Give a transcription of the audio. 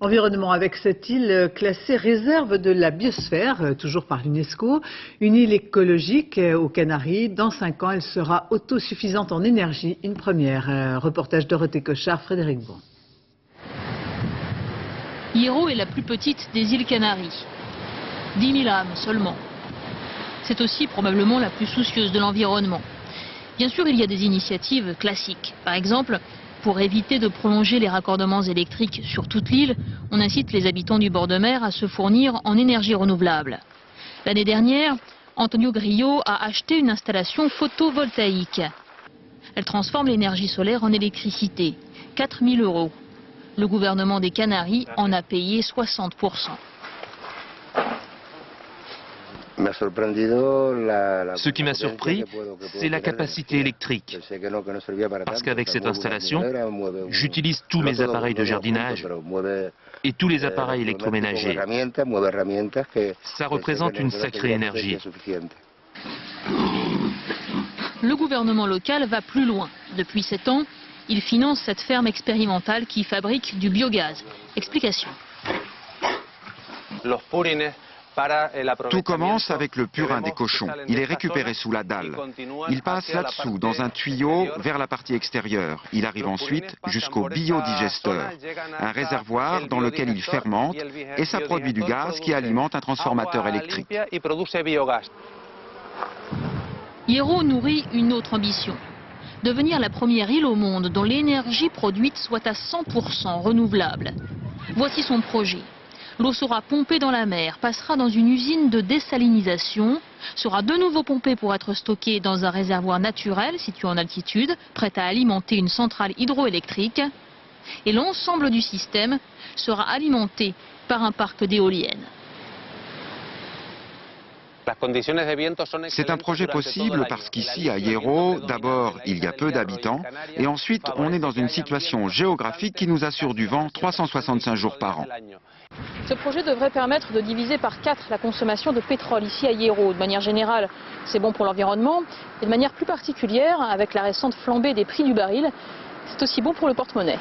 Environnement avec cette île classée réserve de la biosphère, toujours par l'UNESCO. Une île écologique aux Canaries. Dans 5 ans, elle sera autosuffisante en énergie. Une première. Reportage Dorothée Cochard, Frédéric Bon. Hierro est la plus petite des îles Canaries. 10 000 âmes seulement. C'est aussi probablement la plus soucieuse de l'environnement. Bien sûr, il y a des initiatives classiques. Par exemple, pour éviter de prolonger les raccordements électriques sur toute l'île, on incite les habitants du bord de mer à se fournir en énergie renouvelable. L'année dernière, Antonio Grillo a acheté une installation photovoltaïque. Elle transforme l'énergie solaire en électricité. 4 000 €. Le gouvernement des Canaries en a payé 60%. Ce qui m'a surpris, c'est la capacité électrique. Parce qu'avec cette installation, j'utilise tous mes appareils de jardinage et tous les appareils électroménagers. Ça représente une sacrée énergie. Le gouvernement local va plus loin. Depuis 7 ans, il finance cette ferme expérimentale qui fabrique du biogaz. Explication. Tout commence avec le purin des cochons. Il est récupéré sous la dalle. Il passe là-dessous, dans un tuyau, vers la partie extérieure. Il arrive ensuite jusqu'au biodigesteur, un réservoir dans lequel il fermente et ça produit du gaz qui alimente un transformateur électrique. Hierro nourrit une autre ambition. Devenir la première île au monde dont l'énergie produite soit à 100% renouvelable. Voici son projet. L'eau sera pompée dans la mer, passera dans une usine de désalinisation, sera de nouveau pompée pour être stockée dans un réservoir naturel situé en altitude, prêt à alimenter une centrale hydroélectrique. Et l'ensemble du système sera alimenté par un parc d'éoliennes. C'est un projet possible parce qu'ici, à Hierro, d'abord, il y a peu d'habitants, et ensuite, on est dans une situation géographique qui nous assure du vent 365 jours par an. Ce projet devrait permettre de diviser par 4 la consommation de pétrole ici à Hierro. De manière générale, c'est bon pour l'environnement, et de manière plus particulière, avec la récente flambée des prix du baril, c'est aussi bon pour le porte-monnaie.